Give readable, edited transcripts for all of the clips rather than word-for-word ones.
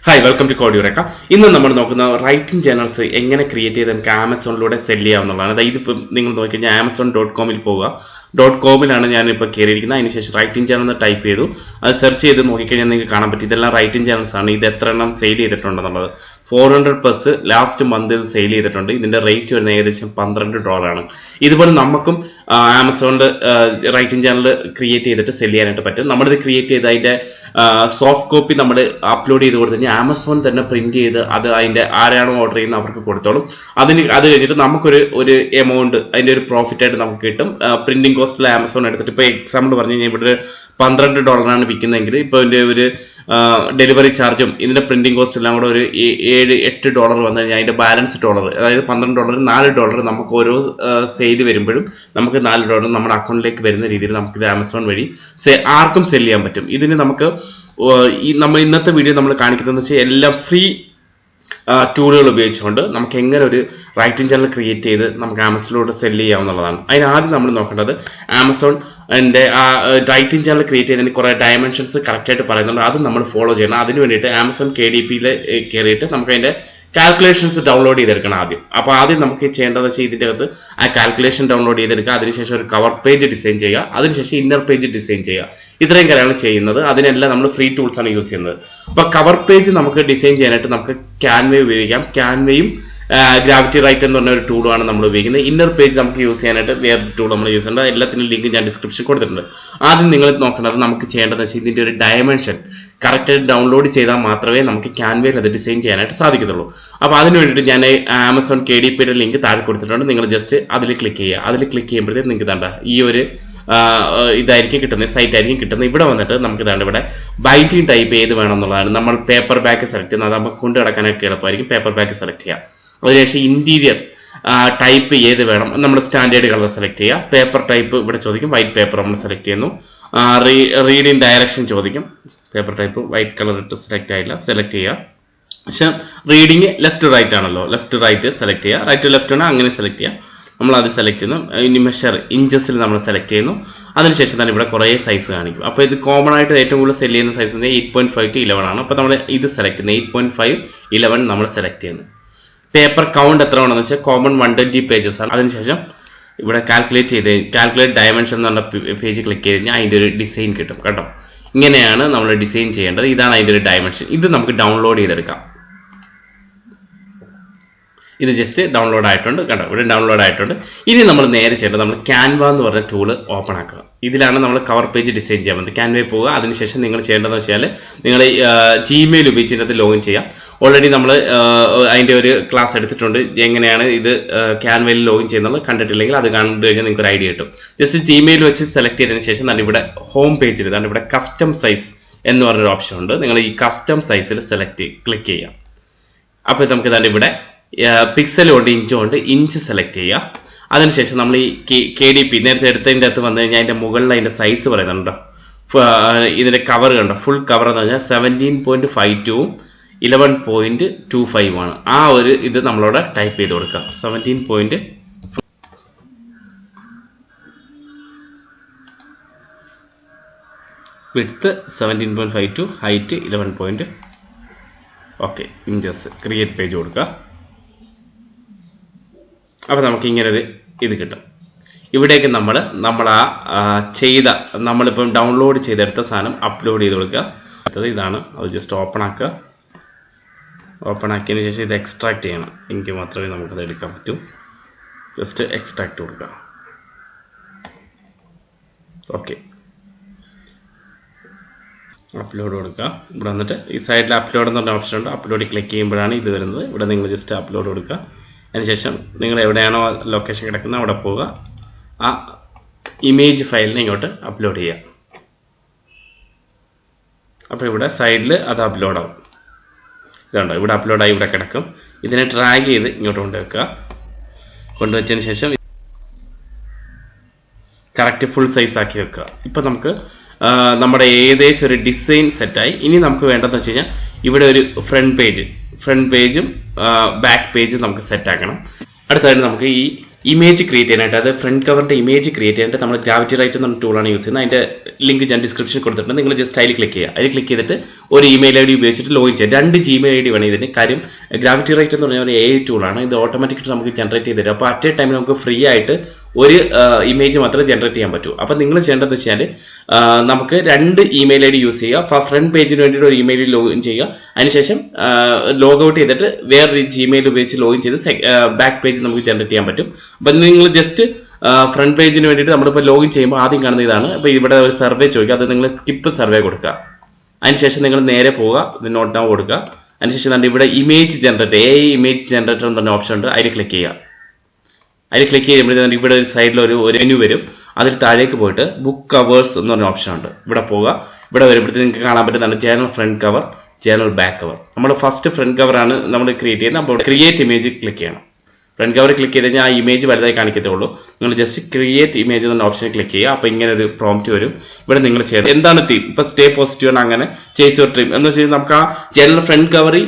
Hi, welcome to Code Eureka. In the number of writing channels, എങ്ങനെ create ചെയ്ത് നമുക്ക് ആമസോണിലൂടെ cell ചെയ്യാവുന്നതാണ്. അതായത് ഇപ്പോൾ നിങ്ങൾ നോക്കിക്കഴിഞ്ഞാൽ amazon.com പോവുക. .com ഞാനിപ്പോൾ കയറിയിരിക്കുന്നത്. അതിനുശേഷം റൈറ്റിംഗ് ചാനൽ എന്ന് ടൈപ്പ് ചെയ്തു. അത് സെർച്ച് ചെയ്ത് നോക്കിക്കഴിഞ്ഞാൽ നിങ്ങൾക്ക് കാണാൻ പറ്റും. ഇതെല്ലാം റൈറ്റിംഗ് ചാനൽസ് ആണ്. ഇത് എത്ര എണ്ണം സെയിൽ ചെയ്തിട്ടുണ്ടെന്നുള്ളത് 400+ ലാസ്റ്റ് മന്ത് ഇത് സെയിൽ ചെയ്തിട്ടുണ്ട്. ഇതിന്റെ റേറ്റ് വരുന്നത് ഏകദേശം $12. ഇതുപോലെ നമുക്കും ആമസോണിൽ റൈറ്റിംഗ് ചാനൽ ക്രിയേറ്റ് ചെയ്തിട്ട് സെല് ചെയ്യാനായിട്ട് പറ്റും. നമ്മളിത് ക്രിയേറ്റ് ചെയ്ത് അതിന്റെ സോഫ്റ്റ് കോപ്പി നമ്മൾ അപ്ലോഡ് ചെയ്ത് കൊടുത്തു കഴിഞ്ഞാൽ ആമസോൺ തന്നെ പ്രിന്റ് ചെയ്ത് അത് അതിന്റെ ആരാണോ ഓർഡർ ചെയ്യുന്നത് അവർക്ക് കൊടുത്തോളും. അത് കഴിഞ്ഞിട്ട് നമുക്കൊരു എമൗണ്ട് അതിന്റെ ഒരു പ്രോഫിറ്റ് ആയിട്ട് നമുക്ക് കിട്ടും. പ്രിന്റിംഗ് കോസ്റ്റിൽ ആമസോൺ എടുത്തിട്ട് ഇപ്പോൾ എക്സാമ്പിൾ പറഞ്ഞു കഴിഞ്ഞാൽ ഇവിടെ $12 വിൽക്കുന്നതെങ്കിൽ ഇപ്പോൾ ഇതിന്റെ ഒരു ഡെലിവറി ചാർജും ഇതിന്റെ പ്രിന്റിംഗ് കോസ്റ്റ് എല്ലാം കൂടെ ഒരു $7-8 വന്നു കഴിഞ്ഞാൽ അതിന്റെ ബാലൻസ് ഡോളർ, അതായത് $12 $4 നമുക്ക് ഓരോ സെയിൽ വരുമ്പോഴും നമുക്ക് $4 നമ്മുടെ അക്കൗണ്ടിലേക്ക് വരുന്ന രീതിയിൽ നമുക്കിത് ആമസോൺ വഴി ആർക്കും സെല് ചെയ്യാൻ പറ്റും. ഇതിന് നമുക്ക് നമ്മൾ ഇന്നത്തെ വീഡിയോ നമ്മൾ കാണിക്കുന്നതെന്ന് വെച്ചാൽ എല്ലാം ഫ്രീ ടൂളുകൾ ഉപയോഗിച്ചുകൊണ്ട് നമുക്ക് എങ്ങനെ ഒരു റൈറ്റിംഗ് ചാനൽ ക്രിയേറ്റ് ചെയ്ത് നമുക്ക് ആമസോണിലൂടെ സെല് ചെയ്യാവുന്നതാണ്. അതിനാദ്യം നമ്മൾ നോക്കേണ്ടത് ആമസോൺ റൈറ്റിംഗ് ചാനൽ ക്രിയേറ്റ് ചെയ്യുന്നതിന് കുറേ ഡയമെൻഷൻസ് കറക്റ്റായിട്ട് പറയുന്നുണ്ട്. അത് നമ്മൾ ഫോളോ ചെയ്യണം. അതിന് വേണ്ടിയിട്ട് ആമസോൺ KDPയിൽ കയറിയിട്ട് നമുക്ക് അതിൻ്റെ കാൽക്കുലേഷൻസ് ഡൗൺലോഡ് ചെയ്തെടുക്കണം ആദ്യം. അപ്പോൾ ആദ്യം നമുക്ക് ചെയ്യേണ്ടതെന്ന് വെച്ചാൽ ഇതിൻ്റെ അകത്ത് ആ കാൽക്കുലേഷൻ ഡൗൺലോഡ് ചെയ്തെടുക്കുക. അതിനുശേഷം ഒരു കവർ പേജ് ഡിസൈൻ ചെയ്യുക. അതിനുശേഷം ഇന്നർ പേജ് ഡിസൈൻ ചെയ്യുക. ഇത്രയും കാര്യമാണ് ചെയ്യുന്നത്. അതിനെല്ലാം നമ്മൾ ഫ്രീ ടൂൾസ് ആണ് യൂസ് ചെയ്യുന്നത്. അപ്പോൾ കവർ പേജ് നമുക്ക് ഡിസൈൻ ചെയ്യാനായിട്ട് നമുക്ക് ക്യാൻവ ഉപയോഗിക്കാം. ക്യാൻവയും ഗ്രാവിറ്റി റൈറ്റ് എന്ന് പറഞ്ഞ ഒരു ടൂളാണ് നമ്മൾ ഉപയോഗിക്കുന്നത്. ഇന്നർ പേജ് നമുക്ക് യൂസ് ചെയ്യാനായിട്ട് വേറൊരു ടൂൾ നമ്മൾ യൂസ് ചെയ്യുന്നുണ്ട്. എല്ലാത്തിനും ലിങ്ക് ഞാൻ ഡിസ്ക്രിപ്ഷൻ കൊടുത്തിട്ടുണ്ട്. ആദ്യം നിങ്ങൾ നോക്കേണ്ടത് നമുക്ക് ചെയ്യേണ്ടതെന്ന് വെച്ചാൽ ഇതിൻ്റെ ഒരു ഡയമെൻഷൻ കറക്റ്റായിട്ട് ഡൗൺലോഡ് ചെയ്താൽ മാത്രമേ നമുക്ക് ക്യാൻവയിൽ അത് ഡിസൈൻ ചെയ്യാനായിട്ട് സാധിക്കത്തുള്ളൂ. അപ്പോൾ അതിന് വേണ്ടിയിട്ട് ഞാൻ ആമസോൺ KDPയുടെ ലിങ്ക് താഴെ കൊടുത്തിട്ടുണ്ട്. നിങ്ങൾ ജസ്റ്റ് അതിൽ ക്ലിക്ക് ചെയ്യുക. അതിൽ ക്ലിക്ക് ചെയ്യുമ്പോഴത്തേക്ക് നിങ്ങൾക്ക് തണ്ട ഈ ഒരു ഇതായിരിക്കും കിട്ടുന്നത്, സൈറ്റ് ആയിരിക്കും കിട്ടുന്നത്. ഇവിടെ വന്നിട്ട് നമുക്ക് ഇതാണ് ഇവിടെ ബൈൻഡിങ് ടൈപ്പ് ഏത് വേണം എന്നുള്ളതാണ്. നമ്മൾ പേപ്പർ ബാക്ക് സെലക്ട് ചെയ്യുന്നത്, അത് നമുക്ക് കൊണ്ടു കിടക്കാനൊക്കെ എളുപ്പമായിരിക്കും. പേപ്പർ ബാക്ക് സെലക്ട് ചെയ്യാം. അതിനുശേഷം ഇന്റീരിയർ ടൈപ്പ് ഏത് വേണം, നമ്മൾ സ്റ്റാൻഡേർഡ് കളർ സെലക്ട് ചെയ്യുക. പേപ്പർ ടൈപ്പ് ഇവിടെ ചോദിക്കും, വൈറ്റ് പേപ്പർ നമ്മൾ സെലക്ട് ചെയ്യുന്നു. റീഡിങ് ഡയറക്ഷൻ ചോദിക്കും. പേപ്പർ ടൈപ്പ് വൈറ്റ് കളർ ഇട്ട് സെലക്ട് ആയില്ല, സെലക്ട് ചെയ്യുക. പക്ഷെ റീഡിങ് ലെഫ്റ്റ് ടു റൈറ്റ് ആണല്ലോ, ലെഫ്റ്റ് ടു റൈറ്റ് സെലക്ട് ചെയ്യുക. റൈറ്റ് ടു ലെഫ്റ്റ് ആണ്, അങ്ങനെ സെലക്ട് ചെയ്യുക. നമ്മൾ അത് സെലക്ട് ചെയ്യുന്നു. ഇനി മെഷർ ഇഞ്ചസിൽ നമ്മൾ സെലക്ട് ചെയ്യുന്നു. അതിനുശേഷം തന്നെ ഇവിടെ കുറേ സൈസ് കാണിക്കും. അപ്പോൾ ഇത് കോമൺ ആയിട്ട് ഏറ്റവും കൂടുതൽ സെല് ചെയ്യുന്ന സൈസ് 8.5 to 11 ആണ്. അപ്പോൾ നമ്മൾ ഇത് സെലക്ട് ചെയ്യുന്നത് 8.5 11 നമ്മൾ സെലക്ട് ചെയ്യുന്നു. പേപ്പർ കൗണ്ട് എത്ര വേണമെന്ന് വെച്ചാൽ കോമൺ 120 പേജസ് ആണ്. അതിനുശേഷം ഇവിടെ കാൽക്കുലേറ്റ് ഡയമെൻഷൻ എന്ന് പറഞ്ഞ പേജ് ക്ലിക്ക് ചെയ്ത് കഴിഞ്ഞാൽ അതിൻ്റെ ഒരു ഡിസൈൻ കിട്ടും കേട്ടോ. ഇങ്ങനെയാണ് നമ്മൾ ഡിസൈൻ ചെയ്യേണ്ടത്. ഇതാണ് അതിൻ്റെ ഒരു ഡയമെൻഷൻ. ഇത് നമുക്ക് ഡൗൺലോഡ് ചെയ്തെടുക്കാം. ഇത് ജസ്റ്റ് ഡൗൺലോഡ് ആയിട്ടുണ്ട് കേട്ടോ. ഇവിടെ ഡൗൺലോഡ് ആയിട്ടുണ്ട്. ഇനി നമ്മൾ നേരെ ചെയ്യേണ്ടത് നമ്മൾ ക്യാൻവ എന്ന് പറഞ്ഞ ടൂള് ഓപ്പൺ ആക്കുക. ഇതിലാണ് നമ്മൾ കവർ പേജ് ഡിസൈൻ ചെയ്യാൻ പറ്റുന്നത്. ക്യാൻവയിൽ പോവുക. അതിനുശേഷം നിങ്ങൾ ചെയ്യേണ്ടതെന്ന് വെച്ചാൽ നിങ്ങൾ Gmail ഉപയോഗിച്ച് ഇതിനകത്ത് ലോഗിൻ ചെയ്യാം. ഓൾറെഡി നമ്മൾ അതിൻ്റെ ഒരു ക്ലാസ് എടുത്തിട്ടുണ്ട്. എങ്ങനെയാണ് ഇത് ക്യാൻവയിൽ ലോഗിൻ ചെയ്യുന്നത് കണ്ടിട്ടില്ലെങ്കിൽ അത് കണ്ടു കഴിഞ്ഞാൽ നിങ്ങൾക്ക് ഒരു ഐഡിയ കിട്ടും. ജസ്റ്റ് Gmail വെച്ച് സെലക്ട് ചെയ്തതിന് ശേഷം തന്നെ ഇവിടെ ഹോം പേജിൽ ഇതാണ് ഇവിടെ കസ്റ്റം സൈസ് എന്ന് പറഞ്ഞൊരു ഓപ്ഷൻ ഉണ്ട്. നിങ്ങൾ ഈ കസ്റ്റം സൈസിൽ ക്ലിക്ക് ചെയ്യുക. അപ്പോൾ നമുക്ക് തന്നെ ഇവിടെ പിക്സൽ കൊണ്ട് ഇഞ്ച് സെലക്ട് ചെയ്യുക. അതിനുശേഷം നമ്മൾ ഈ KDP നേരത്തെ എടുത്തതിൻ്റെ അകത്ത് വന്നു കഴിഞ്ഞാൽ അതിൻ്റെ മുകളിൽ അതിൻ്റെ സൈസ് പറയുന്നുണ്ടോ, ഇതിൻ്റെ കവർ കണ്ടോ, ഫുൾ കവർ എന്ന് പറഞ്ഞാൽ 17.52 11.25 ആണ്. ആ ഒരു ഇത് നമ്മളോട് ടൈപ്പ് ചെയ്ത് കൊടുക്കുക. 17. Width 17.52, height 11. Okay, inches create page കൊടുക്കുക. അപ്പോൾ നമുക്ക് ഇങ്ങനൊരു ഇത് കിട്ടും. ഇവിടേക്ക് നമ്മൾ നമ്മളിപ്പം ഡൗൺലോഡ് ചെയ്തെടുത്ത സാധനം അപ്ലോഡ് ചെയ്ത് കൊടുക്കുക. അടുത്തത് ഇതാണ്. അത് ജസ്റ്റ് ഓപ്പൺ ആക്കുക. ഓപ്പൺ ആക്കിയതിന് ശേഷം ഇത് എക്സ്ട്രാക്ട് ചെയ്യണം. എങ്കിൽ മാത്രമേ നമുക്കത് എടുക്കാൻ പറ്റൂ. ജസ്റ്റ് എക്സ്ട്രാക്ട് കൊടുക്കുക. ഓക്കെ, അപ്ലോഡ് കൊടുക്കുക. ഇവിടെ വന്നിട്ട് ഈ സൈഡിൽ അപ്ലോഡ് എന്ന് പറഞ്ഞ ഓപ്ഷൻ ഉണ്ട്. അപ്ലോഡ് ക്ലിക്ക് ചെയ്യുമ്പോഴാണ് ഇത് വരുന്നത്. ഇവിടെ നിങ്ങൾ ജസ്റ്റ് അപ്ലോഡ് കൊടുക്കുക. അതിനുശേഷം നിങ്ങൾ എവിടെയാണോ ലൊക്കേഷൻ കിടക്കുന്നത് അവിടെ പോവുക. ആ ഇമേജ് ഫയലിനെ ഇങ്ങോട്ട് അപ്ലോഡ് ചെയ്യുക. അപ്പോൾ ഇവിടെ സൈഡിൽ അത് അപ്ലോഡ് ആവും. ഇതുണ്ടോ, ഇവിടെ അപ്ലോഡായി ഇവിടെ കിടക്കും. ഇതിനെ ഡ്രാഗ് ചെയ്ത് ഇങ്ങോട്ട് കൊണ്ടുവെക്കുക. കൊണ്ടുവച്ചതിന് ശേഷം കറക്റ്റ് ഫുൾ സൈസ് ആക്കി വെക്കുക. ഇപ്പം നമുക്ക് നമ്മുടെ ഏകദേശം ഒരു ഡിസൈൻ സെറ്റായി. ഇനി നമുക്ക് വേണ്ടതെന്ന് വെച്ച് കഴിഞ്ഞാൽ ഇവിടെ ഒരു ഫ്രണ്ട് പേജും ബാക്ക് പേജും നമുക്ക് സെറ്റ് ആക്കണം. അടുത്തതായിട്ട് നമുക്ക് ഈ ഇമേജ് ക്രിയേറ്റ് ചെയ്യാനായിട്ട്, അത് ഫ്രണ്ട് കവറിൻ്റെ ഇമേജ് ക്രിയേറ്റ് ചെയ്യാനായിട്ട് നമ്മൾ ഗ്രാവിറ്റി റൈറ്റ് എന്ന ടൂളാണ് യൂസ് ചെയ്യുന്നത്. അതിൻ്റെ ലിങ്ക് ഞാൻ ഡിസ്ക്രിപ്ഷനിൽ കൊടുത്തിട്ടുണ്ട്. നിങ്ങൾ ജസ്റ്റ് അതിൽ ക്ലിക്ക് ചെയ്യുക. അതിൽ ക്ലിക്ക് ചെയ്തിട്ട് ഒരു ഇമെയിൽ ഐ ഡി ഉപയോഗിച്ചിട്ട് ലോഗിൻ ചെയ്യുക. 2 Gmail ID വേണം ഇതിന്. കാര്യം ഗ്രാവിറ്റി റൈറ്റ് എന്ന് പറഞ്ഞാൽ ഒരു AI ടൂളാണ്. ഇത് ഓട്ടോമാറ്റിക്കായിട്ട് നമുക്ക് ജനറേറ്റ് ചെയ്ത് തരും. അപ്പോൾ അറ്റ് എ ടൈമിൽ നമുക്ക് ഫ്രീ ആയിട്ട് ഒരു ഇമേജ് മാത്രമേ ജനറേറ്റ് ചെയ്യാൻ പറ്റൂ. അപ്പോൾ നിങ്ങൾ ചെയ്യേണ്ടതെന്ന് വെച്ചാൽ നമുക്ക് 2 ഇമെയിൽ ID യൂസ് ചെയ്യുക. ഫ്രണ്ട് പേജിന് വേണ്ടിയിട്ട് ഒരു ഇമെയിൽ ലോഗിൻ ചെയ്യുക. അതിനുശേഷം ലോഗ് ഔട്ട് ചെയ്തിട്ട് വേറൊരു Gmail ഉപയോഗിച്ച് ലോഗിൻ ചെയ്ത് ബാക്ക് പേജ് നമുക്ക് ജനറേറ്റ് ചെയ്യാൻ പറ്റും. അപ്പം നിങ്ങൾ ജസ്റ്റ് ഫ്രണ്ട് പേജിന് വേണ്ടിയിട്ട് നമ്മളിപ്പോൾ ലോഗിൻ ചെയ്യുമ്പോൾ ആദ്യം കാണുന്ന ഇതാണ്. അപ്പോൾ ഇവിടെ ഒരു സർവേ ചോദിക്കുക. അത് നിങ്ങൾ സ്കിപ്പ് സർവേ കൊടുക്കുക. അതിനുശേഷം നിങ്ങൾ നേരെ പോവുക, ഇത് നോട്ട് ഡൗൺ കൊടുക്കുക. അതിനുശേഷം ഇവിടെ image generator, AI image generator എന്ന് പറഞ്ഞ ഓപ്ഷൻ ഉണ്ട്. അതിൽ ക്ലിക്ക് ചെയ്യുക. അതിൽ ക്ലിക്ക് ചെയ്യുമ്പോൾ ഇവിടെ ഒരു സൈഡിൽ ഒരു മെനു വരും. അതിൽ താഴേക്ക് പോയിട്ട് ബുക്ക് കവേഴ്സ് എന്ന് പറഞ്ഞ ഓപ്ഷൻ ഉണ്ട്. ഇവിടെ പോവുക. ഇവിടെ വരുമ്പോഴത്തേക്ക് നിങ്ങൾക്ക് കാണാൻ പറ്റുന്നതാണ് journal front cover, journal back cover. നമ്മൾ ഫസ്റ്റ് ഫ്രണ്ട് കവറാണ് നമ്മൾ ക്രിയേറ്റ് ചെയ്യുന്നത്. അപ്പോൾ ക്രിയേറ്റ് ഇമേജ് ക്ലിക്ക് ചെയ്യണം. ഫ്രണ്ട് കവർ ക്ലിക്ക് ചെയ്ത് കഴിഞ്ഞാൽ ആ ഇമേജ് വലുതായി കാണിക്കത്തുള്ളൂ. നിങ്ങൾ ജസ്റ്റ് ക്രിയേറ്റ് ഇമേജ് എന്ന ഓപ്ഷനിൽ ക്ലിക്ക് ചെയ്യുക. അപ്പോൾ ഇങ്ങനെ ഒരു പ്രോംപ്റ്റ് വരും. ഇവിടെ നിങ്ങൾ ചെയ്ത് എന്താണ് തീം, ഇപ്പോൾ സ്റ്റേ പോസിറ്റീവ് ആണ്, അങ്ങനെ ചേസ് യുവർ ഡ്രീം എന്ന് വെച്ചാൽ നമുക്ക് ആ ജനറൽ ഫ്രണ്ട് കവറിൽ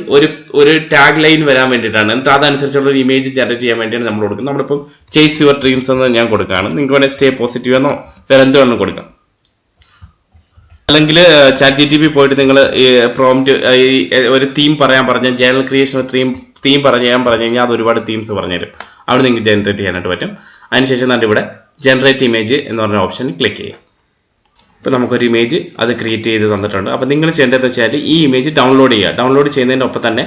ഒരു ടാഗ് ലൈൻ വരാൻ വേണ്ടിയിട്ടാണ്. എന്നിട്ട് അതനുസരിച്ചുള്ള ഒരു ഇമേജ് ജനറേറ്റ് ചെയ്യാൻ വേണ്ടിയാണ് നമ്മൾ കൊടുക്കുന്നത്. നമ്മളിപ്പം ചേസ് യുവർ ഡ്രീംസ് എന്ന് ഞാൻ കൊടുക്കുകയാണ്. നിങ്ങൾക്ക് വേണമെങ്കിൽ സ്റ്റേ പോസിറ്റീവ് എന്നോ വേറെ എന്തോ വേണം കൊടുക്കാം. അല്ലെങ്കിൽ ChatGPT പോയിട്ട് നിങ്ങൾ പ്രോംപ്റ്റ് ഒരു തീം പറയാൻ പറഞ്ഞാൽ ജനറൽ ക്രിയേഷൻ തീം പറഞ്ഞു കഴിഞ്ഞാൽ അത് ഒരുപാട് തീംസ് പറഞ്ഞുതരും. അവിടെ നിങ്ങൾക്ക് ജനറേറ്റ് ചെയ്യാനായിട്ട് പറ്റും. അതിനുശേഷം തന്നെ ഇവിടെ ജനറേറ്റ് ഇമേജ് എന്ന് പറഞ്ഞ ഓപ്ഷനിൽ ക്ലിക്ക് ചെയ്യുക. ഇപ്പോൾ നമുക്കൊരു ഇമേജ് അത് ക്രിയേറ്റ് ചെയ്ത് തന്നിട്ടുണ്ട്. അപ്പോൾ നിങ്ങൾ ചെയ്യേണ്ടതെന്ന് വെച്ചാൽ ഈ ഇമേജ് ഡൗൺലോഡ് ചെയ്യുക. ഡൗൺലോഡ് ചെയ്യുന്നതിൻ്റെ ഒപ്പം തന്നെ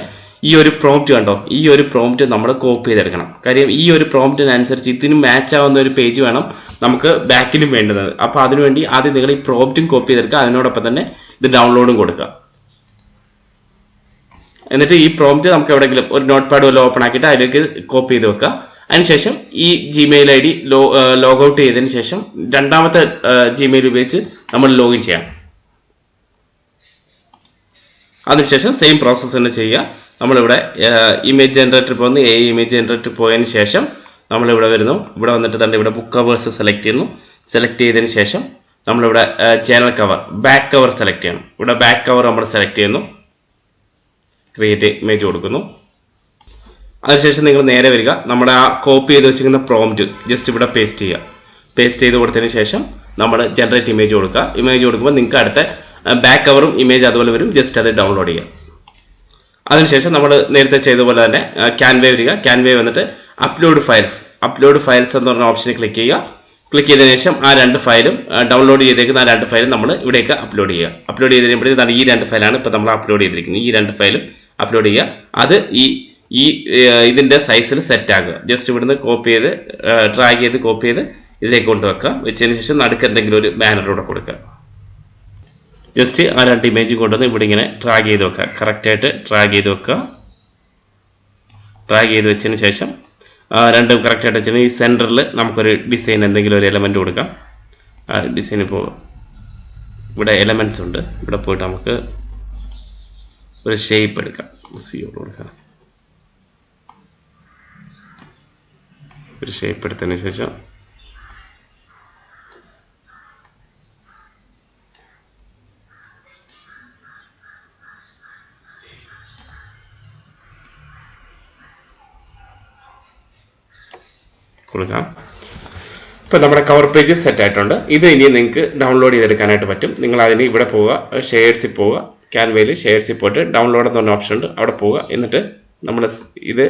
ഈ ഒരു പ്രോംപ്റ്റ് കണ്ടോ, ഈ ഒരു പ്രോംപ്റ്റ് നമ്മൾ കോപ്പി ചെയ്തെടുക്കണം. കാര്യം ഈ ഒരു പ്രോംപ്റ്റിനനുസരിച്ച് ഇതിന് മാച്ച് ആവുന്ന ഒരു പേജ് വേണം നമുക്ക് ബാക്കിലും വേണ്ടുന്നത്. അപ്പോൾ അതിനുവേണ്ടി ആദ്യം നിങ്ങൾ ഈ പ്രോംപ്റ്റും കോപ്പി ചെയ്തെടുക്കുക. അതിനോടൊപ്പം തന്നെ ഇത് ഡൗൺലോഡും കൊടുക്കുക. എന്നിട്ട് ഈ പ്രോംപ്റ്റ് നമുക്ക് എവിടെയെങ്കിലും ഒരു നോട്ട് പാഡ് വല്ല ഓപ്പൺ ആക്കിയിട്ട് അതിലേക്ക് കോപ്പി ചെയ്ത് വെക്കുക. അതിനുശേഷം ഈ Gmail ID ലോഗ് ഔട്ട് ചെയ്തതിന് ശേഷം രണ്ടാമത്തെ Gmail ഉപയോഗിച്ച് നമ്മൾ ലോഗിൻ ചെയ്യാം. അതിനുശേഷം സെയിം പ്രോസസ്സ് തന്നെ ചെയ്യുക. നമ്മളിവിടെ ഇമേജ് ജനറേറ്റർ പോകുന്നു. AI ഇമേജ് ജനറേറ്റർ പോയതിന് ശേഷം നമ്മളിവിടെ വരുന്നു. ഇവിടെ വന്നിട്ട് തന്നെ ഇവിടെ ബുക്ക് കവേഴ്സ് സെലക്ട് ചെയ്യുന്നു. സെലക്ട് ചെയ്തതിന് ശേഷം നമ്മളിവിടെ journal cover, back cover select ചെയ്യണം. ഇവിടെ ബാക്ക് കവർ നമ്മൾ സെലക്ട് ചെയ്യുന്നു. ക്രിയേറ്റ് ഇമേജ് കൊടുക്കുന്നു. അതിനുശേഷം നിങ്ങൾ നേരെ വരിക. നമ്മുടെ ആ കോപ്പി ചെയ്ത് വെച്ചിരിക്കുന്ന പ്രോംപ്റ്റ് ജസ്റ്റ് ഇവിടെ പേസ്റ്റ് ചെയ്യുക. പേസ്റ്റ് ചെയ്ത് കൊടുത്തതിന് ശേഷം നമ്മൾ ജനറേറ്റ് ഇമേജ് കൊടുക്കുക. ഇമേജ് കൊടുക്കുമ്പോൾ നിങ്ങൾക്ക് അടുത്ത ബാക്ക് കവറും ഇമേജ് അതുപോലെ വരും. ജസ്റ്റ് അത് ഡൗൺലോഡ് ചെയ്യുക. അതിനുശേഷം നമ്മൾ നേരത്തെ ചെയ്ത പോലെ തന്നെ ക്യാൻവേ വരിക. ക്യാൻവേ വന്നിട്ട് അപ്ലോഡ് ഫയൽസ് എന്ന് പറഞ്ഞ ഓപ്ഷനിൽ ക്ലിക്ക് ചെയ്യുക. ക്ലിക്ക് ചെയ്തതിനു ശേഷം ആ 2 ഫയലും ഡൗൺലോഡ് ചെയ്തേക്കുന്ന ആ 2 ഫയലും നമ്മൾ ഇവിടേക്ക് അപ്ലോഡ് ചെയ്യുക. അപ്ലോഡ് ചെയ്ത് കഴിയുമ്പോഴത്തേക്ക് ഈ 2 ഫയലാണ് ഇപ്പോൾ നമ്മൾ അപ്ലോഡ് ചെയ്തിരിക്കുന്നത്. ഈ 2 ഫയലും അപ്ലോഡ് ചെയ്യുക. അത് ഇതിൻ്റെ സൈസിൽ സെറ്റ് ആകുക. ജസ്റ്റ് ഇവിടുന്ന് കോപ്പി ചെയ്ത് ഡ്രാഗ് ചെയ്ത് കോപ്പി ചെയ്ത് ഇതിലേക്ക് കൊണ്ടുവെക്കുക. വെച്ചതിന് ശേഷം നടുക്ക് എന്തെങ്കിലും ഒരു ബാനറൂടെ കൊടുക്കുക. ജസ്റ്റ് ആ 2 ഇമേജും കൊണ്ടുവന്ന് ഇവിടെ ഇങ്ങനെ ഡ്രാഗ് ചെയ്ത് വെക്കുക. കറക്റ്റായിട്ട് ഡ്രാഗ് ചെയ്ത് വെക്കുക. ഡ്രാഗ് ചെയ്ത് വെച്ചതിന് ശേഷം രണ്ടും കറക്റ്റായിട്ട് വെച്ചാൽ ഈ സെൻറ്ററിൽ നമുക്കൊരു ഡിസൈൻ എന്തെങ്കിലും ഒരു എലമെൻറ്റ് കൊടുക്കാം. ആ ഡിസൈൻ ഇപ്പോൾ ഇവിടെ എലമെൻറ്റ്സ് ഉണ്ട്. ഇവിടെ പോയിട്ട് നമുക്ക് ഒരു ഷേപ്പ് എടുക്കാം. സിയോട് കൊടുക്കാം. ഒരു ഷേപ്പ് എടുത്തതിന് ശേഷം കൊടുക്കാം. ഇപ്പോൾ നമ്മുടെ കവർ പേജ് സെറ്റ് ആയിട്ടുണ്ട്. ഇത് ഇനി നിങ്ങൾക്ക് ഡൗൺലോഡ് ചെയ്തെടുക്കാനായിട്ട് പറ്റും. നിങ്ങൾ അതിന് ഇവിടെ പോവുക, ഷെയർസിൽ പോവുക. ക്യാൻവയിൽ ഷെയർസിൽ പോയിട്ട് ഡൗൺലോഡ് എന്ന് പറഞ്ഞ ഓപ്ഷൻ ഉണ്ട്. അവിടെ പോവുക. എന്നിട്ട് നമ്മൾ ഇത്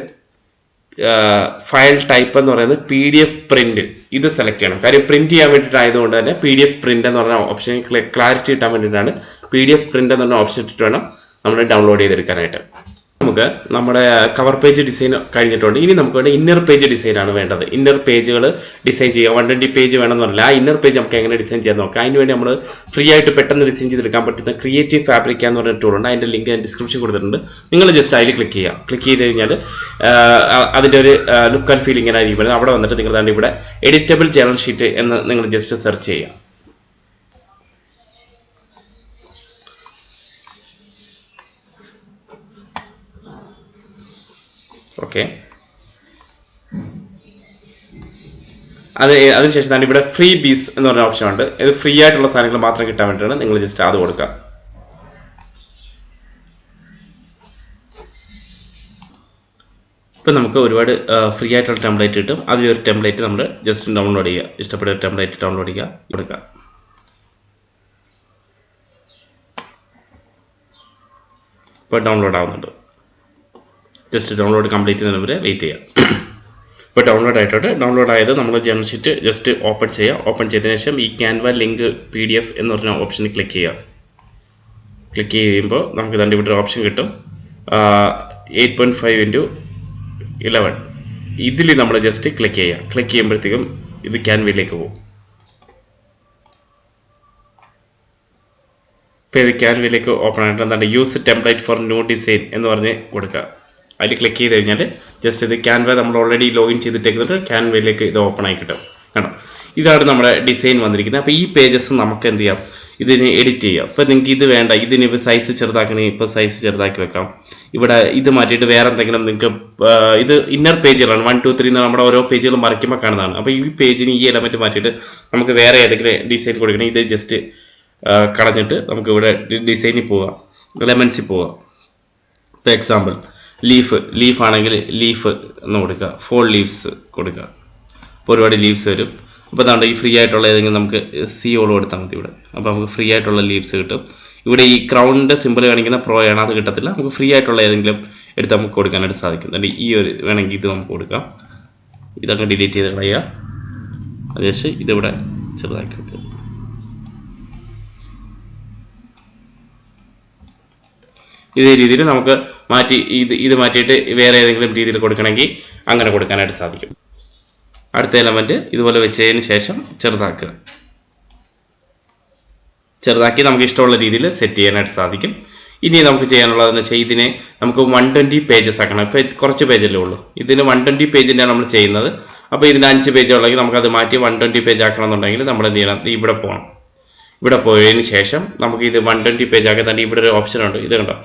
ഫയൽ ടൈപ്പ് എന്ന് പറയുന്നത് PDF പ്രിന്റ് ഇത് സെലക്ട് ചെയ്യണം. കാര്യം പ്രിന്റ് ചെയ്യാൻ വേണ്ടിയിട്ടായതുകൊണ്ട് തന്നെ PDF പ്രിന്റ് എന്ന് പറഞ്ഞ ഓപ്ഷൻ ക്ലാരിറ്റി കിട്ടാൻ വേണ്ടിയിട്ടാണ് PDF പ്രിന്റ് എന്ന് പറഞ്ഞ ഓപ്ഷൻ ഇട്ടിട്ട് വേണം നമ്മൾ ഡൗൺലോഡ് ചെയ്തെടുക്കാനായിട്ട്. നമുക്ക് നമ്മുടെ കവർ പേജ് ഡിസൈൻ കഴിഞ്ഞിട്ടുണ്ട്. ഇനി നമുക്ക് വേണ്ട ഇന്നർ പേജ് ഡിസൈനാണ് വേണ്ടത്. ഇന്നർ പേജുകൾ ഡിസൈൻ ചെയ്യുക. 120 പേജ് വേണമെന്ന് പറഞ്ഞാൽ ആ ഇന്നർ പേജ് നമുക്ക് എങ്ങനെ ഡിസൈൻ ചെയ്യാൻ നോക്കാം. അതിനുവേണ്ടി നമ്മൾ ഫ്രീ ആയിട്ട് പെട്ടെന്ന് ഡിസൈൻ ചെയ്തെടുക്കാൻ പറ്റുന്ന ക്രിയേറ്റീവ് ഫാബ്രിക്ക എന്ന് പറഞ്ഞ ടൂളുണ്ട്. അതിൻ്റെ ലിങ്ക് ഞാൻ ഡിസ്ക്രിപ്ഷൻ കൊടുത്തിട്ടുണ്ട്. നിങ്ങൾ ജസ്റ്റ് അതിൽ ക്ലിക്ക് ചെയ്യുക. ക്ലിക്ക് ചെയ്ത് കഴിഞ്ഞാൽ അതിൻ്റെ ഒരു ലുക്ക് ആൻഡ് ഫീൽ ഇങ്ങനെ ആയിരിക്കും. അവിടെ വന്നിട്ട് നിങ്ങൾ തന്നെ ഇവിടെ എഡിറ്റബിൾ ജേണൽ ഷീറ്റ് എന്ന് നിങ്ങൾ ജസ്റ്റ് സെർച്ച് ചെയ്യുക. ഓക്കെ, അതിനുശേഷം തന്നെ ഇവിടെ ഫ്രീ ബീസ് എന്ന് പറഞ്ഞ ഓപ്ഷൻ ഉണ്ട്. ഇത് ഫ്രീ ആയിട്ടുള്ള സാധനങ്ങൾ മാത്രം കിട്ടാൻ വേണ്ടിയിട്ടാണ്. നിങ്ങൾ ജസ്റ്റ് അത് കൊടുക്കുക. ഇപ്പോൾ നമുക്ക് ഒരുപാട് ഫ്രീ ആയിട്ടുള്ള ടെംപ്ലേറ്റ് കിട്ടും. അതിലൊരു ടെംപ്ലേറ്റ് നമ്മൾ ജസ്റ്റ് ഡൗൺലോഡ് ചെയ്യുക. ഇഷ്ടപ്പെട്ട ഒരു ടെംപ്ലേറ്റ് ഡൗൺലോഡ് ചെയ്യുക, കൊടുക്കുക. ഇപ്പോൾ ഡൗൺലോഡ് ആവുന്നുണ്ട്. ജസ്റ്റ് ഡൗൺലോഡ് കംപ്ലീറ്റ് ചെയ്യുന്നതിന് വരെ വെയിറ്റ് ചെയ്യുക. ഇപ്പോൾ ഡൗൺലോഡ് ആയിട്ടുണ്ട്. ഡൗൺലോഡ് ആയത് നമ്മൾ ജനറൽ ഷീറ്റ് ജസ്റ്റ് ഓപ്പൺ ചെയ്യുക. ഓപ്പൺ ചെയ്തതിന് ശേഷം ഈ ക്യാൻവ ലിങ്ക് PDF എന്ന് പറഞ്ഞ ഓപ്ഷനിൽ ക്ലിക്ക് ചെയ്യുക. ക്ലിക്ക് ചെയ്യുമ്പോൾ നമുക്ക് തന്നെ ഇവിടെ ഒരു ഓപ്ഷൻ കിട്ടും, 8.5x11. ഇതിൽ നമ്മൾ ജസ്റ്റ് ക്ലിക്ക് ചെയ്യുക. ക്ലിക്ക് ചെയ്യുമ്പോഴത്തേക്കും ഇത് ക്യാൻവയിലേക്ക് പോകും. ഇപ്പോൾ ഇത് ക്യാൻവയിലേക്ക് ഓപ്പൺ ആയിട്ട് എന്താണ് use template for new design എന്ന് പറഞ്ഞ് കൊടുക്കുക. അതിൽ ക്ലിക്ക് ചെയ്ത് കഴിഞ്ഞാൽ ജസ്റ്റ് ഇത് ക്യാൻവ നമ്മൾ ഓൾറെഡി ലോഗിൻ ചെയ്തിട്ടേക്കുന്നുണ്ട്. ക്യാൻവയിലേക്ക് ഇത് ഓപ്പൺ ആയി കിട്ടും. കേട്ടോ, ഇതാണ് നമ്മുടെ ഡിസൈൻ വന്നിരിക്കുന്നത്. അപ്പോൾ ഈ പേജസ് നമുക്ക് എന്ത് ചെയ്യാം, ഇതിന് എഡിറ്റ് ചെയ്യാം. ഇപ്പോൾ നിങ്ങൾക്ക് ഇത് വേണ്ട, ഇതിന് ഇപ്പോൾ സൈസ് ചെറുതാക്കണമെങ്കിൽ ഇപ്പോൾ സൈസ് ചെറുതാക്കി വെക്കാം. ഇവിടെ ഇത് മാറ്റിയിട്ട് വേറെ എന്തെങ്കിലും നിങ്ങൾക്ക് ഇത് ഇന്നർ പേജുകളാണ് 1, 2, 3 നമ്മുടെ ഓരോ പേജുകളും മറിക്കുമ്പോൾ കാണുന്നതാണ്. അപ്പോൾ ഈ പേജിന് ഈ എലമെൻറ്റ് മാറ്റിയിട്ട് നമുക്ക് വേറെ ഏതെങ്കിലും ഡിസൈൻ കൊടുക്കണം. ഇത് ജസ്റ്റ് കളഞ്ഞിട്ട് നമുക്ക് ഇവിടെ ഡിസൈനിൽ പോവുക, എലമെൻസിൽ പോവുക. ഇപ്പോൾ എക്സാമ്പിൾ ലീഫ് ആണെങ്കിൽ ലീഫ് എന്ന് കൊടുക്കുക, 4 ലീവ്സ് കൊടുക്കുക. അപ്പോൾ ഒരുപാട് ലീവ്സ് വരും. അപ്പോൾ അതാണ്ട് ഈ ഫ്രീ ആയിട്ടുള്ള ഏതെങ്കിലും നമുക്ക് CO കൊടുത്താൽ മതി ഇവിടെ. അപ്പോൾ നമുക്ക് ഫ്രീ ആയിട്ടുള്ള ലീവ്സ് കിട്ടും. ഇവിടെ ഈ ക്രൗണിൻ്റെ സിമ്പിൾ കാണിക്കുന്ന Pro ആണ്, അത് കിട്ടത്തില്ല. നമുക്ക് ഫ്രീ ആയിട്ടുള്ള ഏതെങ്കിലും എടുത്ത് നമുക്ക് കൊടുക്കാനായിട്ട് സാധിക്കും. അതുകൊണ്ട് ഈ ഒരു വേണമെങ്കിൽ ഇത് നമുക്ക് കൊടുക്കാം. ഇതങ്ങ് ഡിലീറ്റ് ചെയ്ത് കളയുക. അതിനുശേഷം ഇതിവിടെ ചെറുതാക്കി വെക്കുക. ഇതേ രീതിയിൽ നമുക്ക് മാറ്റി ഇത് മാറ്റിയിട്ട് വേറെ ഏതെങ്കിലും രീതിയിൽ കൊടുക്കണമെങ്കിൽ അങ്ങനെ കൊടുക്കാനായിട്ട് സാധിക്കും. അടുത്ത എലമെൻറ്റ് ഇതുപോലെ വെച്ചതിന് ശേഷം ചെറുതാക്കി നമുക്ക് ഇഷ്ടമുള്ള രീതിയിൽ സെറ്റ് ചെയ്യാനായിട്ട് സാധിക്കും. ഇനി നമുക്ക് ചെയ്യാനുള്ളതെന്ന് വെച്ചാൽ ഇതിനെ നമുക്ക് 120 പേജസ് ആക്കണം. ഇപ്പോൾ കുറച്ച് പേജല്ലേ ഉള്ളൂ, ഇതിന് 120 പേജിൻ്റെയാണ് നമ്മൾ ചെയ്യുന്നത്. അപ്പോൾ ഇതിന് 5 പേജ് ഉള്ളെങ്കിൽ നമുക്കത് മാറ്റി 120 പേജ് ആക്കണം എന്നുണ്ടെങ്കിൽ നമ്മൾ എന്ത് ചെയ്യണം, ഇവിടെ പോകണം. ഇവിടെ പോയതിന് ശേഷം നമുക്ക് ഇത് 120 പേജ് ആക്കാൻ തന്നെ ഇവിടെ ഒരു ഓപ്ഷൻ ഉണ്ട്. ഇത് കണ്ടോ,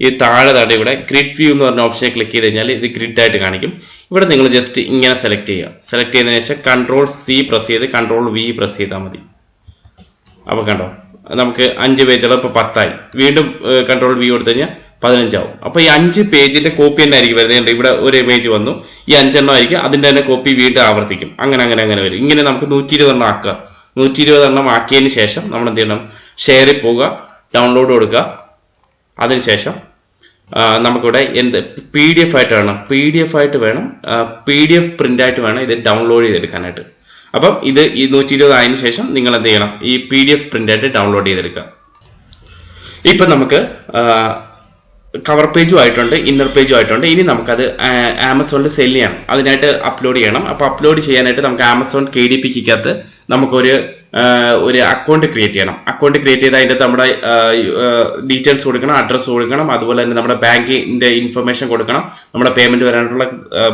ഈ താഴെ താഴെ ഇവിടെ ഗ്രിഡ് വ്യൂ എന്ന് പറഞ്ഞ ഓപ്ഷനെ ക്ലിക്ക് ചെയ്ത് കഴിഞ്ഞാൽ ഇത് ഗ്രിഡായിട്ട് കാണിക്കും. ഇവിടെ നിങ്ങൾ ജസ്റ്റ് ഇങ്ങനെ സെലക്ട് ചെയ്യുക. സെലക്ട് ചെയ്തതിന് ശേഷം Ctrl+C പ്രസ് ചെയ്ത് Ctrl+V പ്രസ് ചെയ്താൽ മതി. അപ്പോൾ കണ്ടോ, നമുക്ക് 5 പേജുകൾ ഇപ്പോൾ 10 ആയി. വീണ്ടും Ctrl+V കൊടുത്തു കഴിഞ്ഞാൽ 15 ആവും. അപ്പോൾ ഈ 5 പേജിൻ്റെ കോപ്പി തന്നെ ആയിരിക്കും വരുന്നത്. ഇവിടെ ഒരു ഇമേജ് വന്നു, ഈ 5 എണ്ണം ആയിരിക്കും, അതിൻ്റെ തന്നെ കോപ്പി വീണ്ടും ആവർത്തിക്കും. അങ്ങനെ വരും. ഇങ്ങനെ നമുക്ക് 120 എണ്ണം ആക്കുക. 120 എണ്ണം ആക്കിയതിന് ശേഷം നമ്മൾ എന്ത് ചെയ്യണം, ഷെയറിൽ പോവുക, ഡൗൺലോഡ് കൊടുക്കുക. അതിനുശേഷം നമുക്കിവിടെ എന്ത് PDF ആയിട്ട് വേണം, PDF പ്രിൻ്റായിട്ട് വേണം ഇത് ഡൗൺലോഡ് ചെയ്തെടുക്കാനായിട്ട്. അപ്പം ഇത് ഈ 120 ആയതിനു ശേഷം നിങ്ങൾ എന്ത് ചെയ്യണം, ഈ PDF പ്രിൻ്റായിട്ട് ഡൗൺലോഡ് ചെയ്തെടുക്കുക. ഇപ്പം നമുക്ക് കവർ പേജും ആയിട്ടുണ്ട്, ഇന്നർ പേജും ആയിട്ടുണ്ട്. ഇനി നമുക്കത് ആമസോണിൽ സെല് ചെയ്യണം. അതിനായിട്ട് അപ്ലോഡ് ചെയ്യണം. അപ്പോൾ അപ്ലോഡ് ചെയ്യാനായിട്ട് നമുക്ക് ആമസോൺ KDPക്കകത്ത് നമുക്കൊരു അക്കൗണ്ട് ക്രിയേറ്റ് ചെയ്യണം. അക്കൗണ്ട് ക്രിയേറ്റ് ചെയ്ത് അതിൻ്റെ നമ്മുടെ ഡീറ്റെയിൽസ് കൊടുക്കണം, അഡ്രസ്സ് കൊടുക്കണം, അതുപോലെ തന്നെ നമ്മുടെ ബാങ്കിൻ്റെ ഇൻഫർമേഷൻ കൊടുക്കണം, നമ്മുടെ പേയ്മെൻറ്റ് വരാനുള്ള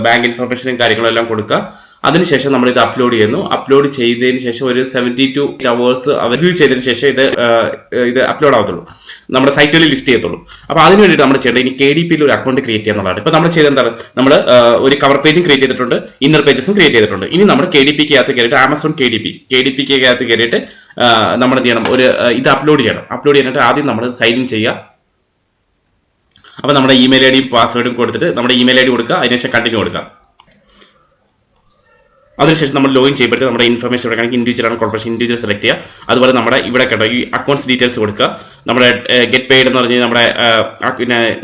ബാങ്ക് ഇൻഫർമേഷനും കാര്യങ്ങളും എല്ലാം കൊടുക്കുക. അതിനുശേഷം നമ്മൾ ഇത് അപ്ലോഡ് ചെയ്യുന്നു. അപ്ലോഡ് ചെയ്തതിന് ശേഷം ഒരു 72 hours റിവ്യൂ ചെയ്തതിന് ശേഷം ഇത് അപ്ലോഡ് ആവത്തുള്ളൂ, നമ്മുടെ സൈറ്റിൽ ലിസ്റ്റ് ചെയ്യത്തുള്ളൂ. അപ്പോൾ അതിന് വേണ്ടിയിട്ട് നമ്മൾ ചെയ്യേണ്ടത് ഇനി KDPയിൽ ഒരു അക്കൗണ്ട് ക്രിയേറ്റ് ചെയ്യുന്നതാണ്. ഇപ്പോൾ നമ്മൾ ചെയ്ത് എന്താണ്, നമ്മൾ ഒരു കവർ പേജും ക്രിയേറ്റ് ചെയ്തിട്ടുണ്ട്, ഇന്നർ പേജസും ക്രിയേറ്റ് ചെയ്തിട്ടുണ്ട്. ഇനി നമ്മൾ KDPക്കകത്ത് കയറിയിട്ട് ആമസോൺ KDPക്കകത്ത് കയറിയിട്ട് നമ്മൾ എന്ത് ചെയ്യണം, ഇത് അപ്ലോഡ് ചെയ്യണം. അപ്ലോഡ് ചെയ്യാനായിട്ട് ആദ്യം നമ്മൾ സൈൻ ഇൻ ചെയ്യുക. അപ്പോൾ നമ്മുടെ ഇമെയിൽ ID പാസ്വേഡും കൊടുത്തിട്ട് നമ്മുടെ ഇമെയിൽ ID കൊടുക്കുക. അതിനുശേഷം കണ്ടിന്യൂ കൊടുക്കുക. അതിനുശേഷം നമ്മൾ ലോഗിൻ ചെയ്യുമ്പോഴത്തേക്ക് നമ്മുടെ ഇൻഫർമേഷൻ ഇവിടെ കാണിക്കും. ഇൻഡിവിജ്വൽ ആണ് കോർപ്പറേഷൻ, ഇൻഡിവിജ്വൽ സെലക്ട് ചെയ്യുക. അതുപോലെ നമ്മുടെ ഇവിടെ കേട്ടോ ഈ അക്കൗണ്ട്സ് ഡീറ്റെയിൽസ് കൊടുക്കുക. നമ്മുടെ ഗെറ്റ് പെയ്ഡ് എന്ന് പറഞ്ഞാൽ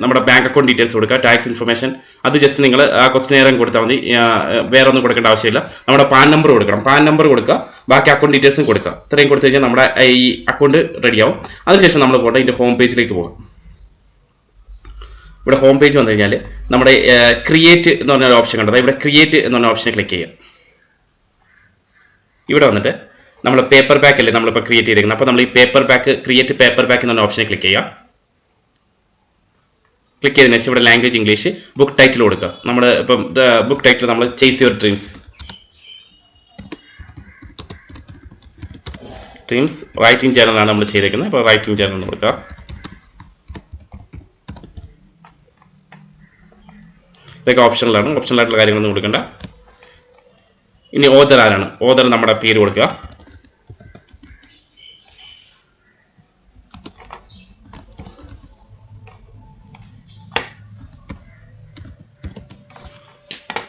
നമ്മുടെ ബാങ്ക് അക്കൗണ്ട് ഡീറ്റെയിൽസ് കൊടുക്കുക. ടാക്സ് ഇൻഫർമേഷൻ അത് ജസ്റ്റ് നിങ്ങൾ ആ ക്വസ്റ്റനെയറും കൊടുത്താൽ മതി, വേറെ ഒന്നും കൊടുക്കേണ്ട ആവശ്യമില്ല. നമ്മുടെ പാൻ നമ്പർ കൊടുക്കണം, പാൻ നമ്പർ കൊടുക്കുക. ബാക്കി അക്കൗണ്ട് ഡീറ്റെയിൽസും കൊടുക്കുക. ഇത്രയും കൊടുത്തു കഴിഞ്ഞാൽ നമ്മുടെ ഈ അക്കൗണ്ട് റെഡിയാവും. അതിനുശേഷം നമ്മൾ പോകട്ടെ ഇതിൻ്റെ ഹോം പേജിലേക്ക് പോകാം. ഇവിടെ ഹോം പേജ് വന്നു കഴിഞ്ഞാൽ നമ്മുടെ ക്രിയേറ്റ് എന്ന് പറഞ്ഞ ഓപ്ഷൻ കണ്ടത്. ഇവിടെ ക്രിയേറ്റ് എന്ന് പറഞ്ഞ ഓപ്ഷനെ ക്ലിക്ക് ചെയ്യാം. ഇവിടെ വന്നിട്ട് നമ്മൾ പേപ്പർ ബാക്ക് അല്ലേ നമ്മളിപ്പോൾ ക്രിയേറ്റ് ചെയ്തിരിക്കുന്നത്. അപ്പോൾ നമ്മൾ ഈ ക്രിയേറ്റ് പേപ്പർ ബാക്ക് എന്ന് പറഞ്ഞ ഓപ്ഷനെ ക്ലിക്ക് ചെയ്യുക. ക്ലിക്ക് ചെയ്തതിനു ശേഷം ഇവിടെ ലാംഗ്വേജ് ഇംഗ്ലീഷ്, ബുക്ക് ടൈറ്റിൽ കൊടുക്കുക. നമ്മൾ ഇപ്പം ബുക്ക് ടൈറ്റിൽ നമ്മൾ ചേസ് യുവർ ഡ്രീംസ് റൈറ്റിംഗ് ചാനലാണ് നമ്മൾ ചെയ്തേക്കുന്നത്. അപ്പോൾ റൈറ്റിംഗ് ചാനൽ എന്ന് കൊടുക്കുക. ഇതൊക്കെ ഓപ്ഷണലായിട്ടുള്ള കാര്യങ്ങളൊന്നും കൊടുക്കണ്ട. ഇനി ഓതർ ആരാണ്, ഓതർ നമ്മുടെ പേര് കൊടുക്കുക.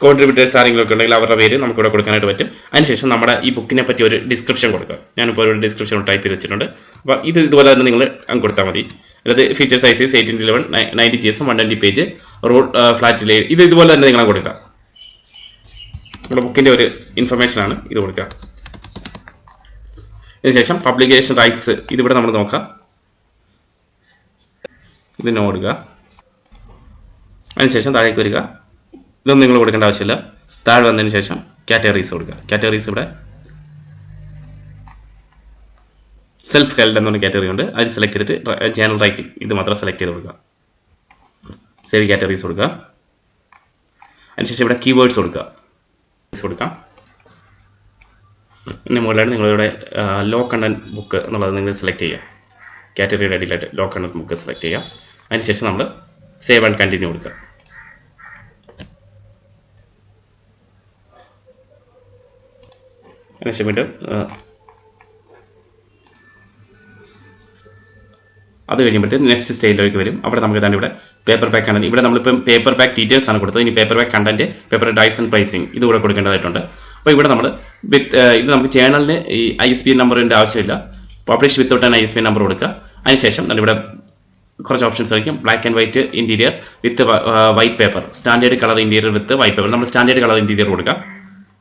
കോൺട്രിബ്യൂട്ടേഴ്സ് ആരെങ്കിലും ഒക്കെ ഉണ്ടെങ്കിൽ അവരുടെ പേര് നമുക്ക് ഇവിടെ കൊടുക്കാനായിട്ട് പറ്റും. അതിനുശേഷം നമ്മുടെ ഈ ബുക്കിനെ പറ്റി ഒരു ഡിസ്ക്രിപ്ഷൻ കൊടുക്കുക. ഞാനിപ്പോൾ ഒരു ഡിസ്ക്രിപ്ഷൻ ടൈപ്പ് ചെയ്ത് വെച്ചിട്ടുണ്ട്. അപ്പോൾ ഇതുപോലെ തന്നെ നിങ്ങൾ അങ്ങ് കൊടുത്താൽ മതി. അതായത് feature sizes 1811 90 GS 120 page road flat ലേ ഇതുപോലെ തന്നെ നിങ്ങൾ കൊടുക്കുക. നമ്മുടെ ബുക്കിൻ്റെ ഒരു ഇൻഫർമേഷനാണ് ഇത് കൊടുക്കുക. അതിനുശേഷം പബ്ലിക്കേഷൻ റൈറ്റ്സ് ഇതിവിടെ നമ്മൾ നോക്കാം. ഇത് നോ കൊടുക്കുക. അതിനുശേഷം താഴേക്ക് വരിക. ഇതൊന്നും നിങ്ങൾ കൊടുക്കേണ്ട ആവശ്യമില്ല. താഴെ വന്നതിന് ശേഷം കാറ്റഗറീസ് കൊടുക്കുക. കാറ്റഗറീസ് ഇവിടെ സെൽഫ് ഹെൽഡ് എന്നൊരു കാറ്റഗറി ഉണ്ട്. അതിൽ സെലക്ട് ചെയ്തിട്ട് ജേണൽ റൈറ്റിംഗ് ഇത് മാത്രം സെലക്ട് ചെയ്ത് കൊടുക്കുക. സേവ് കാറ്റഗറീസ് കൊടുക്കുക. അതിനുശേഷം ഇവിടെ കീവേഡ്സ് കൊടുക്കാം. പിന്നെ മുകളിലാണ് നിങ്ങളിവിടെ ലോ കണ്ടന്റ് ബുക്ക് എന്നുള്ളത് നിങ്ങൾ സെലക്ട് ചെയ്യുക. കാറ്റഗറിയുടെ അടിയിലായിട്ട് ലോ കണ്ടന്റ് ബുക്ക് സെലക്ട് ചെയ്യുക. അതിനുശേഷം നമ്മൾ സേവ് ആൻഡ് കണ്ടിന്യൂ കൊടുക്കുക. അതിനുശേഷം വീണ്ടും അത് കഴിയുമ്പോഴത്തേക്ക് നെക്സ്റ്റ് സ്റ്റേജിലേക്ക് വരും. അവിടെ നമുക്ക് തന്നെ ഇവിടെ പേപ്പർ ബാക്ക് കണ്ടന്റ് ഇവിടെ നമ്മളിപ്പം പേപ്പർ ബാക്ക് ഡീറ്റെയിൽസ് ആണ് കൊടുത്തത്. ഇനി paperback content, paper size and pricing ഇത് കൂടെ കൊടുക്കേണ്ടതായിട്ടുണ്ട്. അപ്പോൾ ഇവിടെ നമ്മൾ ഇത് നമുക്ക് ചാനലിന് ഈ ISBN നമ്പറിൻ്റെ ആവശ്യമില്ല. Publish without an ISBN number കൊടുക്കുക. അതിനുശേഷം ഇവിടെ കുറച്ച് ഓപ്ഷൻസ് ആയിരിക്കും. Black and white interior with white paper, standard colour interior with white paper. നമ്മൾ സ്റ്റാൻഡേർഡ് കളർ ഇൻറ്റീരിയർ കൊടുക്കുക.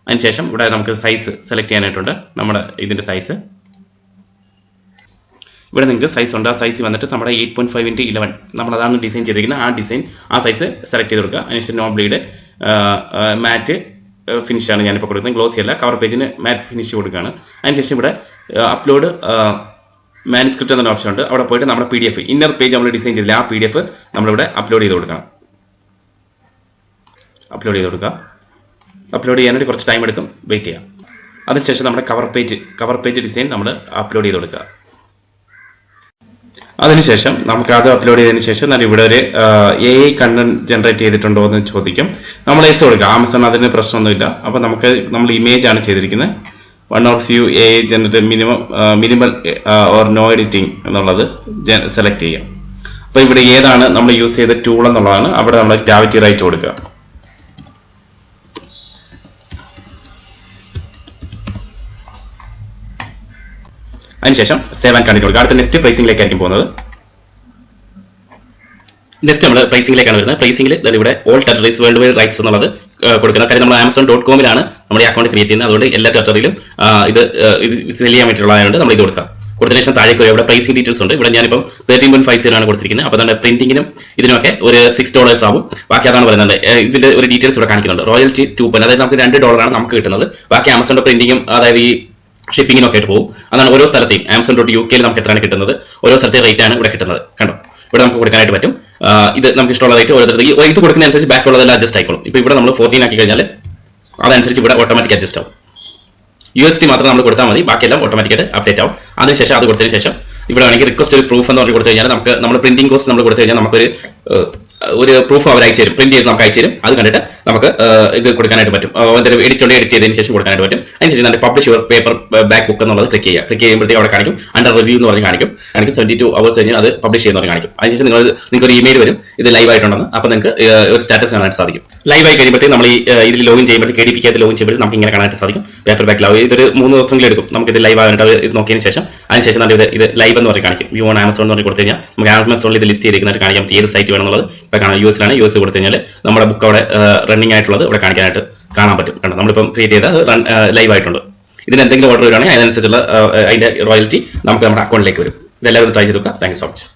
അതിനുശേഷം ഇവിടെ നമുക്ക് സൈസ് സെലക്ട് ചെയ്യാനായിട്ടുണ്ട്. നമ്മുടെ ഇതിൻ്റെ സൈസ് ഇവിടെ നിങ്ങൾക്ക് സൈസ് ഉണ്ട്. ആ സൈസ് വന്നിട്ട് നമ്മുടെ 8.5x11 നമ്മളതാണ് ഡിസൈൻ ചെയ്തിരിക്കുന്നത്. ആ സൈസ് സെലക്ട് ചെയ്ത് കൊടുക്കുക. അതിനുശേഷം നോ ബ്ലീഡ് മാറ്റ് ഫിനിഷാണ് ഞാനിപ്പോൾ കൊടുക്കുന്നത്. ഗ്ലോസി അല്ല, കവർ പേജിന് മാറ്റ് ഫിനിഷ് കൊടുക്കുകയാണ്. അതിനുശേഷം ഇവിടെ അപ്ലോഡ് മാനുസ്ക്രിപ്റ്റ് എന്നൊരു ഓപ്ഷൻ ഉണ്ട്. അവിടെ പോയിട്ട് നമ്മുടെ PDF ഇന്നർ പേജ് നമ്മൾ ഡിസൈൻ ചെയ്തില്ല, ആ PDF നമ്മളിവിടെ അപ്ലോഡ് ചെയ്ത് കൊടുക്കണം. അപ്ലോഡ് ചെയ്യാനായിട്ട് കുറച്ച് ടൈം എടുക്കും, വെയിറ്റ് ചെയ്യാം. അതിനുശേഷം നമ്മുടെ കവർ പേജ് ഡിസൈൻ നമ്മൾ അപ്ലോഡ് ചെയ്ത് കൊടുക്കുക. അതിനുശേഷം നമുക്ക് അത് അപ്ലോഡ് ചെയ്തതിന് ശേഷം ഞാൻ ഇവിടെ ഒരു AI കണ്ടന്റ് ജനറേറ്റ് ചെയ്തിട്ടുണ്ടോ എന്ന് ചോദിക്കും. നമ്മൾ എസ് കൊടുക്കുക. ആമസോൺ അതിന് പ്രശ്നമൊന്നുമില്ല. അപ്പോൾ നമ്മൾ ഇമേജ് ആണ് ചെയ്തിരിക്കുന്നത്. 1 or few AI generate minimal or no editing എന്നുള്ളത് സെലക്ട് ചെയ്യാം. അപ്പോൾ ഇവിടെ ഏതാണ് നമ്മൾ യൂസ് ചെയ്ത ടൂൾ എന്നുള്ളതാണ്. അവിടെ നമ്മൾ ഗ്രാവിറ്റി റൈറ്റ് കൊടുക്കുക. അതിനുശേഷം സേവ് ആൻഡ് കണ്ടിന്യൂ കൊടുക്കുക. അടുത്ത നെക്സ്റ്റ് പ്രൈസിംഗിലേക്കായിരിക്കും പോകുന്നത്. നെക്സ്റ്റ് നമ്മൾ പ്രൈസിംഗിലേക്കാണ് വരുന്നത്. പ്രൈസിംഗിൽ ഇവിടെ all territories world wide rights എന്നുള്ളത് കൊടുക്കുന്നത്. കാര്യം നമ്മൾ Amazon.com-ലാണ് നമ്മുടെ അക്കൗണ്ട് ക്രിയേറ്റ് ചെയ്യുന്നത്. അതുകൊണ്ട് എല്ലാ ടെറിട്ടറിയിലും ഇത് സെല് ചെയ്യാൻ വേണ്ടിയിട്ടുള്ളതായതുകൊണ്ട് നമ്മൾ ഇത് കൊടുക്കാം. കൊടുത്തതിന് ശേഷം താഴേക്ക് ഇവിടെ പ്രൈസിംഗ് ഡീറ്റെയിൽസ് ഉണ്ട്. ഇവിടെ ഞാനിപ്പം 13.50 ആണ് കൊടുത്തിരിക്കുന്നത്. അപ്പോൾ തന്നെ പ്രിന്റിങ്ങിനും ഇതിനൊക്കെ ഒരു $6 ആവും. ബാക്കി അതാണ് പറയുന്നത്. ഇതിന്റെ ഒരു ഡീറ്റെയിൽസ് ഇവിടെ കാണിക്കുന്നുണ്ട്. റോയൽറ്റി $2, അതായത് നമുക്ക് $2 നമുക്ക് കിട്ടുന്നത്. ബാക്കി ആമസോണിന്റെ പ്രിന്റിങ്ങും അതായത് ഈ ഷിപ്പിങ്ങിനൊക്കെ ആയിട്ട് പോകും. അതാണ് ഓരോ സ്ഥലത്തെയും Amazon.UK നമുക്ക് എത്രയാണ് കിട്ടുന്നത്, ഓരോ സ്ഥലത്തെ റേറ്റ് ആണ് ഇവിടെ കിട്ടുന്നത്. കണ്ടോ, ഇവിടെ നമുക്ക് കൊടുക്കാനായിട്ട് പറ്റും. ഇത് നമുക്ക് ഇഷ്ടമുള്ള റേറ്റ് ഓരോരുത്തർ ഇത് കൊടുക്കുന്ന അനുസരിച്ച് ബാക്കിയുള്ളതെല്ലാം അഡ്ജസ്റ്റ് ആയിക്കോളും. ഇപ്പോൾ ഇവിടെ നമ്മൾ 14 ആക്കി കഴിഞ്ഞാൽ അതനുസരിച്ച് ഇവിടെ ഓട്ടോമാറ്റിക് അഡ്ജസ്റ്റ് ആവും. USD മാത്രം നമ്മൾ കൊടുത്താൽ മതി, ബാക്കിയെല്ലാം ഓട്ടോമാറ്റിക്കായിട്ട് അപ്ഡേറ്റ് ആവും. അതിനുശേഷം അത് കൊടുത്തതിന് ശേഷം ഇവിടെ വേണമെങ്കിൽ റിക്വസ്റ്റ് ഒരു പ്രൂഫ് എന്ന് പറഞ്ഞ് കൊടുത്തു കഴിഞ്ഞാൽ നമുക്ക് നമ്മുടെ പ്രിന്റിംഗ് കോസ്റ്റ് നമ്മൾ കൊടുത്തു കഴിഞ്ഞാൽ നമുക്കൊരു പ്രൂഫ് അവർ അയച്ചു തരും, പ്രിന്റ് ചെയ്ത് നമുക്ക് അയച്ചു തരും. അത് കണ്ടിട്ട് നമുക്ക് ഇത് കൊടുക്കാനായിട്ട് പറ്റും. എന്തെങ്കിലും എഡിറ്റ് ചെയ്തതിന് ശേഷം കൊടുക്കാനായിട്ട് പറ്റും. അതിനുശേഷം നമ്മുടെ publish your paper back book എന്നുള്ളത് ക്ലിക്ക് ചെയ്യുമ്പോഴത്തേക്ക് അവിടെ കാണിക്കും അണ്ടർ റിവ്യൂ എന്ന് പറഞ്ഞ് കാണിക്കും 72 hours കഴിഞ്ഞ് അത് പബ്ലിഷ് ചെയ്യുന്ന കാണിക്കും. അതിനുശേഷം നിങ്ങൾക്ക് ഒരു ഇമെയിൽ വരും, ഇത് ലൈവ് ആയിട്ടുണ്ടെന്ന്. അപ്പോൾ നിങ്ങൾക്ക് ഒരു സ്റ്റാറ്റസ് കാണാൻ സാധിക്കും. ലൈവ് ആയി കഴിയുമ്പോഴത്തേക്ക് നമ്മൾ ഇതിൽ ലോഗിൻ ചെയ്യുമ്പോൾ KDP ലോഗിൻ ചെയ്യുമ്പോൾ നമുക്ക് ഇങ്ങനെ കാണാനായിട്ട് സാധിക്കും. പേപ്പർ ബാക്ക് ലൈവ് ഇതൊരു 3 ദിവസങ്ങളിൽ എടുക്കും. നമുക്ക് ഇത് ലൈവ് ആയിട്ട് ഇത് നോക്കിയതിന് ശേഷം അതിനുശേഷം ഇത് ലൈവ് എന്ന് പറഞ്ഞ് കാണിക്കും. വ്യൂ ഓൺ ആമസോൺ എന്ന് പറഞ്ഞ് കൊടുത്തു കഴിഞ്ഞാൽ നമുക്ക് ആമസോണിൽ ഇത് ലിസ്റ്റ് ചെയ്തിരിക്കുന്നതായിട്ട് കാണിക്കാം. ഏത് സൈറ്റ് വേണമെന്നുള്ളത് ഇപ്പോൾ കാണാം. US കൊടുത്തു കഴിഞ്ഞാൽ നമ്മുടെ ബുക്ക് അവിടെ റണ്ണിംഗ് ആയിട്ടുള്ളത് ഇവിടെ കാണാൻ പറ്റും. കണ്ടോ, നമ്മളിപ്പം ക്രിയേറ്റ് ചെയ്ത ലൈവ് ആയിട്ടുണ്ട്. ഇതിന് എന്തെങ്കിലും ഓർഡർ വരികയാണെങ്കിൽ അതിനനുസരിച്ചുള്ള അതിന്റെ റോയൽറ്റി നമുക്ക് നമ്മുടെ അക്കൗണ്ടിലേക്ക് വരും. ഇതെല്ലാവരും ട്രൈ ചെയ്ത് നോക്കുക. Thank you so much.